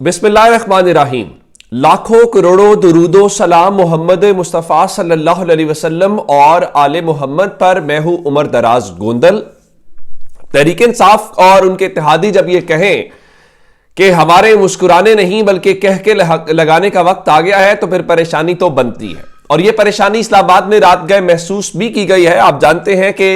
बिस्मिल्लाहिर्रहमानिर्रहीम। लाखों करोड़ों दुरूदो सलाम मोहम्मद मुस्तफ़ा सल्लल्लाहु अलैहि वसल्लम और आले मोहम्मद पर। मैं हूं उमर दराज गोंदल। तहरीक इंसाफ और उनके इत्तेहादी जब ये कहें कि हमारे मुस्कुराने नहीं बल्कि कह के लगाने का वक्त आ गया है तो फिर परेशानी तो बनती है, और ये परेशानी इस्लामाबाद में रात गए महसूस भी की गई है। आप जानते हैं कि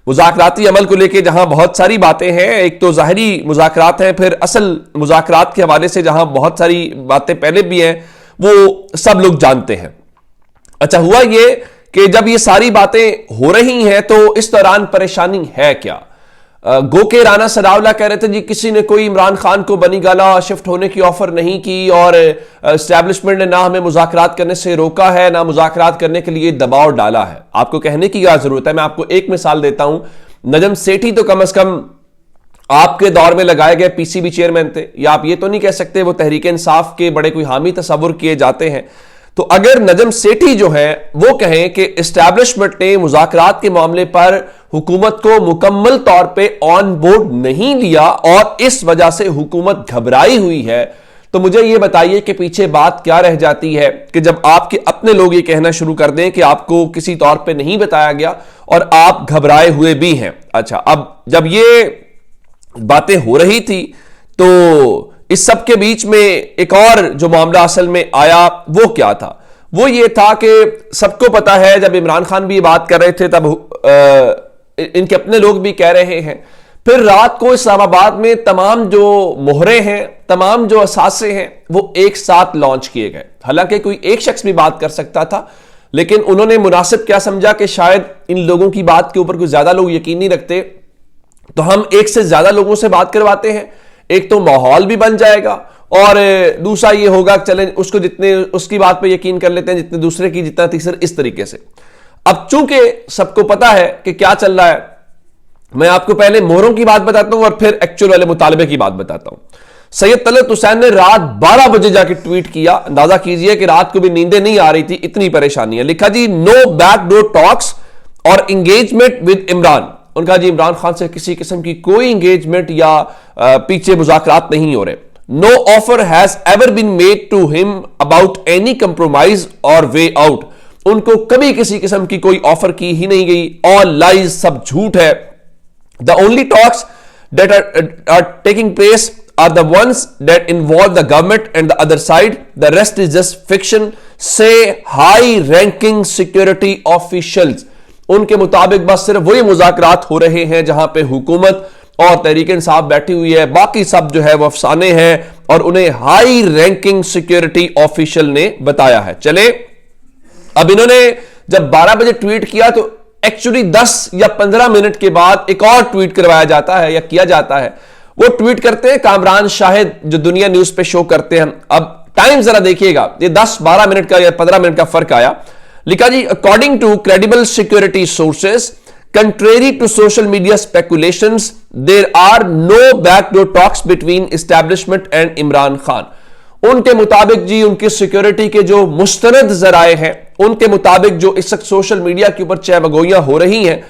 मुज़ाकराती अमल को लेकर जहां बहुत सारी बातें हैं, एक तो ज़ाहिरी मुज़ाकरात हैं, फिर असल मुज़ाकरात के हवाले से जहां बहुत सारी बातें पहले भी हैं, वो सब लोग जानते हैं। अच्छा, हुआ ये कि जब ये सारी बातें हो रही हैं तो इस दौरान परेशानी है क्या? गो के राना सनाउल्लाह कह रहे थे जी किसी ने कोई इमरान खान को बनी गाला शिफ्ट होने की ऑफर नहीं की और एस्टैब्लिशमेंट ने ना हमें मुज़ाकरात करने से रोका है ना मुज़ाकरात करने के लिए दबाव डाला है। आपको कहने की क्या जरूरत है, मैं आपको एक मिसाल देता हूं। नजम सेठी तो कम से कम आपके दौर में लगाए गए पीसीबी चेयरमैन थे, या आप ये तो नहीं कह सकते वो तहरीक इंसाफ के बड़े कोई हामी तस्वुर किए जाते हैं। तो अगर नजम सेठी जो है वो कहें कि एस्टैब्लिशमेंट ने मुज़ाकरात के मामले पर हुकूमत को मुकम्मल तौर पे ऑन बोर्ड नहीं लिया और इस वजह से हुकूमत घबराई हुई है, तो मुझे ये बताइए कि पीछे बात क्या रह जाती है कि जब आपके अपने लोग ये कहना शुरू कर दें कि आपको किसी तौर पे नहीं बताया गया और आप घबराए हुए भी हैं। अच्छा, अब जब ये बातें हो रही थी तो इस सब के बीच में एक और जो मामला असल में आया वो क्या था? वो ये था कि सबको पता है जब इमरान खान भी ये बात कर रहे थे तब इनके अपने लोग भी कह रहे हैं। फिर रात को इस्लामाबाद में तमाम जो मोहरे हैं, तमाम जो असासे हैं, वो एक साथ लॉन्च किए गए। हालांकि कोई एक शख्स भी बात कर सकता था, लेकिन उन्होंने मुनासिब क्या समझा कि शायद इन लोगों की बात के ऊपर कुछ ज्यादा लोग यकीन नहीं रखते, तो हम एक से ज्यादा लोगों से बात करवाते हैं। एक तो माहौल भी बन जाएगा और दूसरा ये होगा चले उसको जितने उसकी बात पे यकीन कर लेते हैं जितने दूसरे की, जितना तीसरे, इस तरीके से। अब चूंकि सबको पता है कि क्या चल रहा है, मैं आपको पहले मोहरों की बात बताता हूं और फिर एक्चुअल वाले मुतालबे की बात बताता हूं। सैयद तलत हुसैन ने रात 12 बजे जाके ट्वीट किया। अंदाजा कीजिए कि रात को भी नींदें नहीं आ रही थी, इतनी परेशानी है। लिखा जी, नो बैकडोर टॉक्स और एंगेजमेंट विद इमरान। उनका जी इमरान खान से किसी किस्म की कोई एंगेजमेंट या पीछे मुज़ाकरात नहीं हो रहे। No offer has ever been made to him about any compromise or way out. उनको कभी किसी किस्म की कोई ऑफर की ही नहीं गई। ऑल लाइज, सब झूठ है। The only talks that are taking place are the ones that involve the government and the other side. The rest is just fiction, say high ranking security officials. उनके मुताबिक बस सिर्फ वही मुज़ाकरात हो रहे हैं जहां पे हुकूमत और तहरीक इंसाफ बैठी हुई है, बाकी सब जो है वो अफसाने हैं और उन्हें हाई रैंकिंग सिक्योरिटी ऑफिशियल ने बताया है। चले, अब इन्होंने जब 12 बजे ट्वीट किया तो एक्चुअली 10 या 15 मिनट के बाद एक और ट्वीट करवाया जाता है या किया जाता है। वो ट्वीट करते हैं कामरान शाहिद, जो दुनिया न्यूज पे शो करते हैं। अब टाइम जरा देखिएगा, ये 10-12 मिनट का या 15 मिनट का फर्क आया। लिखा जी, according to credible security sources, contrary to social media speculations, there are no backdoor talks between establishment and Imran Khan. उनके मुताबिक जी उनकी सिक्योरिटी के जो मुस्तनद जराए हैं, उनके मुताबिक जो इस वक्त सोशल मीडिया के ऊपर चहबगोइयां हो रही हैं,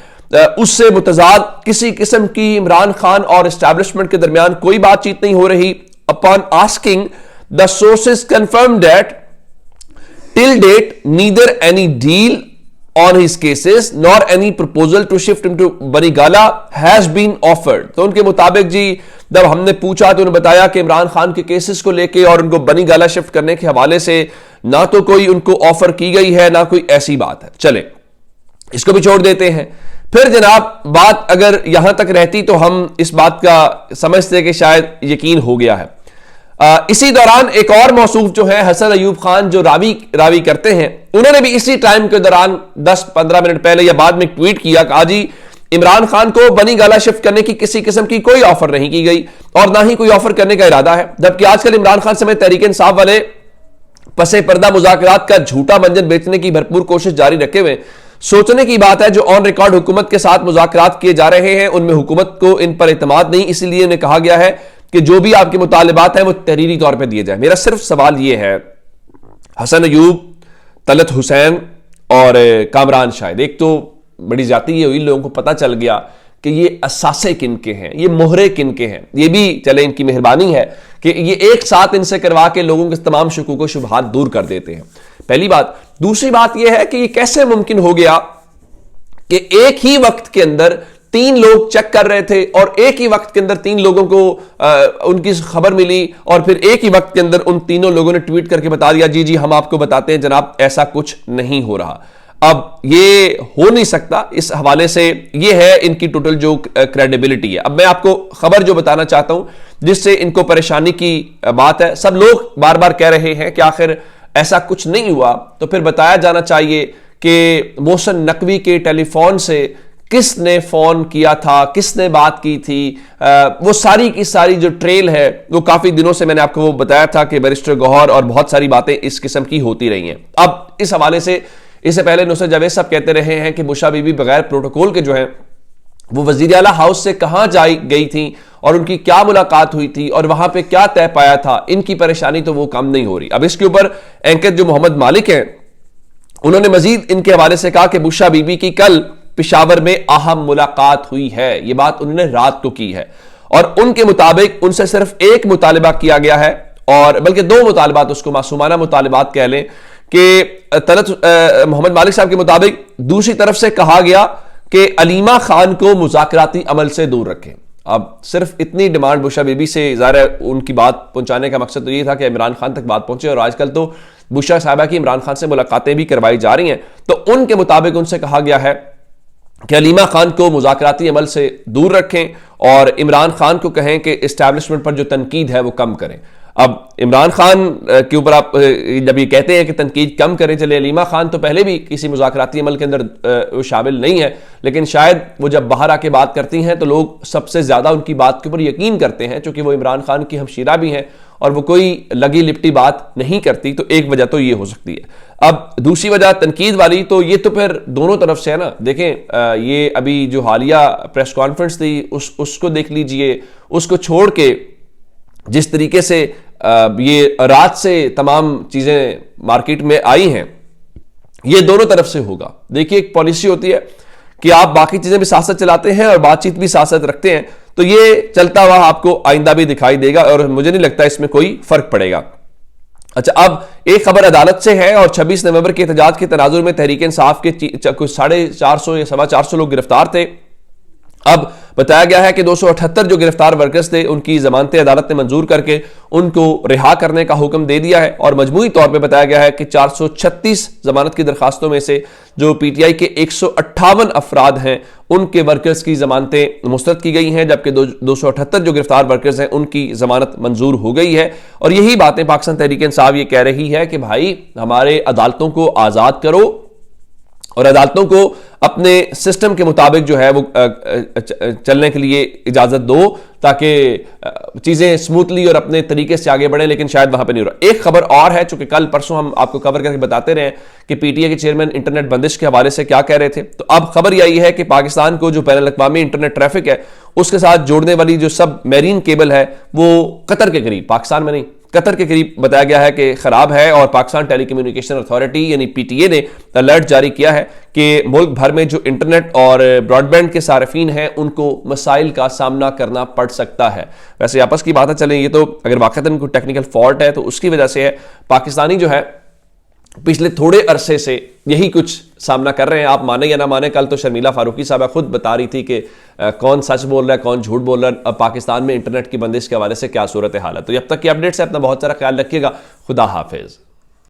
उससे मुतजाद किसी किस्म की इमरान खान और एस्टैब्लिशमेंट के दरमियान कोई बातचीत नहीं हो रही। Upon asking, the sources confirm that till date neither any deal on his cases nor any proposal to shift into Bani Gala has been offered. तो उनके मुताबिक जी जब हमने पूछा तो उन्होंने बताया कि इमरान खान के केसेस को लेके और उनको बनीगाला शिफ्ट करने के हवाले से ना तो कोई उनको ऑफर की गई है ना कोई ऐसी बात है। चले, इसको भी छोड़ देते हैं। फिर जनाब बात अगर यहां तक रहती तो हम इस बात का समझते कि शायद यकीन हो गया है। इसी दौरान एक और मौसूफ जो है हसन अयूब खान, जो रावी करते हैं, उन्होंने भी इसी टाइम के दौरान 10-15 मिनट पहले या बाद में ट्वीट किया, कहा जी इमरान खान को बनी गाला शिफ्ट करने की किसी किस्म की कोई ऑफर नहीं की गई और ना ही कोई ऑफर करने का इरादा है। जबकि आजकल इमरान खान समेत तहरीक इंसाफ वाले पसे पर्दा मुज़ाकरात का झूठा मंजर बेचने की भरपूर कोशिश जारी रखे हुए। सोचने की बात है जो ऑन रिकॉर्ड हुकूमत के साथ मुज़ाकरात किए जा रहे हैं उनमें हुकूमत को इन पर एतमाद नहीं, इसलिए उन्हें कहा गया है कि जो भी आपके मुतालिबात हैं वो तहरीरी तौर पर दिए जाए। मेरा सिर्फ सवाल यह है, हसन अयूब, तलत हुसैन और कामरान शाहिद, एक तो बड़ी ज्यादती ये हुई, लोगों को पता चल गया کہ یہ اثاثے کن کے ہیں, یہ مہرے کن کے ہیں. یہ بھی چلے ان کی مہربانی ہے کہ یہ ایک ساتھ ان سے کروا کے لوگوں کے تمام شکوک و شبہات دور کر دیتے ہیں. پہلی بات. دوسری بات یہ ہے کہ یہ کیسے ممکن ہو گیا کہ ایک ہی وقت کے اندر 3 لوگ چیک کر رہے تھے اور ایک ہی وقت کے اندر 3 لوگوں کو ان کی خبر ملی اور پھر ایک ہی وقت کے اندر ان تینوں لوگوں نے ٹویٹ کر کے بتا دیا جی ہم آپ کو بتاتے ہیں جناب ایسا کچھ نہیں ہو رہا. اب یہ ہو نہیں سکتا. اس حوالے سے یہ ہے ان کی ٹوٹل جو کریڈیبلٹی ہے. اب میں آپ کو خبر جو بتانا چاہتا ہوں جس سے ان کو پریشانی کی بات ہے, سب لوگ بار بار کہہ رہے ہیں کہ آخر ایسا کچھ نہیں ہوا, تو پھر بتایا جانا چاہیے کہ محسن نقوی کے ٹیلی فون سے کس نے فون کیا تھا, کس نے بات کی تھی, وہ ساری کی ساری جو ٹریل ہے وہ کافی دنوں سے میں نے آپ کو وہ بتایا تھا کہ بیرسٹر گوہر اور بہت ساری باتیں اس قسم کی ہوتی رہی ہیں. اب اس حوالے سے اس سے پہلے نصرت جاوید صاحب کہتے رہے ہیں کہ بشرا بی بی بغیر پروٹوکول کے جو ہیں وہ وزیر اعلیٰ ہاؤس سے کہاں گئی تھیں اور ان کی کیا ملاقات ہوئی تھی اور وہاں پہ کیا طے پایا تھا. ان کی پریشانی تو وہ کم نہیں ہو رہی. اب اس کے اوپر اینکر جو محمد مالک ہیں انہوں نے مزید ان کے حوالے سے کہا کہ بشرا بی بی کی کل پشاور میں اہم ملاقات ہوئی ہے. یہ بات انہوں نے رات کو کی ہے اور ان کے مطابق ان سے صرف ایک مطالبہ کیا گیا ہے, اور بلکہ 2 مطالبات, اس کو معصومانہ مطالبات کہہ لیں, کہ طلعت محمد مالک صاحب کے مطابق دوسری طرف سے کہا گیا کہ علیمہ خان کو مذاکراتی عمل سے دور رکھیں. اب صرف اتنی ڈیمانڈ بشرا بی بی سے, ظاہر ہے ان کی بات پہنچانے کا مقصد تو یہ تھا کہ عمران خان تک بات پہنچے, اور آج کل تو بشرا صاحبہ کی عمران خان سے ملاقاتیں بھی کروائی جا رہی ہیں. تو ان کے مطابق ان سے کہا گیا ہے کہ علیمہ خان کو مذاکراتی عمل سے دور رکھیں اور عمران خان کو کہیں کہ اسٹیبلشمنٹ پر جو تنقید ہے وہ کم کریں. اب عمران خان کے اوپر آپ جب یہ کہتے ہیں کہ تنقید کم کریں, چلے علیمہ خان تو پہلے بھی کسی مذاکراتی عمل کے اندر شامل نہیں ہے, لیکن شاید وہ جب باہر آ کے بات کرتی ہیں تو لوگ سب سے زیادہ ان کی بات کے اوپر یقین کرتے ہیں, چونکہ وہ عمران خان کی ہمشیرہ بھی ہیں اور وہ کوئی لگی لپٹی بات نہیں کرتی. تو ایک وجہ تو یہ ہو سکتی ہے. اب دوسری وجہ تنقید والی, تو یہ تو پھر دونوں طرف سے ہے نا. دیکھیں یہ ابھی جو حالیہ پریس کانفرنس تھی اس کو دیکھ لیجئے, اس کو چھوڑ کے جس طریقے سے یہ رات سے تمام چیزیں مارکیٹ میں آئی ہیں, یہ دونوں طرف سے ہوگا. دیکھیے ایک پالیسی ہوتی ہے کہ آپ باقی چیزیں بھی سیاست چلاتے ہیں اور بات چیت بھی سیاست رکھتے ہیں, تو یہ چلتا ہوا آپ کو آئندہ بھی دکھائی دے گا اور مجھے نہیں لگتا اس میں کوئی فرق پڑے گا. اچھا, اب ایک خبر عدالت سے ہے, اور 26 نومبر کے احتجاج کے تناظر میں تحریک انصاف کے 450 یا 425 لوگ گرفتار تھے. اب بتایا گیا ہے کہ 278 جو گرفتار ورکرز تھے ان کی ضمانتیں عدالت نے منظور کر کے ان کو رہا کرنے کا حکم دے دیا ہے, اور مجموعی طور پہ بتایا گیا ہے کہ 436 ضمانت کی درخواستوں میں سے جو پی ٹی آئی کے 158 افراد ہیں ان کے ورکرز کی ضمانتیں مسترد کی گئی ہیں, جبکہ 278 جو گرفتار ورکرز ہیں ان کی ضمانت منظور ہو گئی ہے. اور یہی باتیں پاکستان تحریک انصاف یہ کہہ رہی ہے کہ بھائی ہمارے عدالتوں کو آزاد کرو اور عدالتوں کو اپنے سسٹم کے مطابق جو ہے وہ چلنے کے لیے اجازت دو تاکہ چیزیں سموتھلی اور اپنے طریقے سے آگے بڑھیں, لیکن شاید وہاں پہ نہیں ہو رہا. ایک خبر اور ہے, چونکہ کل پرسوں ہم آپ کو کور کر کے بتاتے رہے کہ پی ٹی اے کے چیئرمین انٹرنیٹ بندش کے حوالے سے کیا کہہ رہے تھے. تو اب خبر یہی ہے کہ پاکستان کو جو بین الاقوامی انٹرنیٹ ٹریفک ہے اس کے ساتھ جوڑنے والی جو سب میرین کیبل ہے وہ قطر کے قریب, پاکستان میں نہیں قطر کے قریب بتایا گیا ہے کہ خراب ہے, اور پاکستان ٹیلی کمیونیکیشن اتھارٹی یعنی پی ٹی اے نے الرٹ جاری کیا ہے کہ ملک بھر میں جو انٹرنیٹ اور براڈ بینڈ کے صارفین ہیں ان کو مسائل کا سامنا کرنا پڑ سکتا ہے. ویسے آپس کی باتیں چلیں, یہ تو اگر واقعتاً کوئی ٹیکنیکل فالٹ ہے تو اس کی وجہ سے ہے. پاکستانی جو ہے پچھلے تھوڑے عرصے سے یہی کچھ سامنا کر رہے ہیں, آپ مانیں یا نہ مانیں. کل تو شرمیلا فاروقی صاحبہ خود بتا رہی تھی کہ کون سچ بول رہا ہے کون جھوٹ بول رہا ہے, اب پاکستان میں انٹرنیٹ کی بندش کے حوالے سے کیا صورتحال ہے. تو جب تک کی اپڈیٹس ہے اپنا بہت سارا خیال رکھیے گا. خدا حافظ.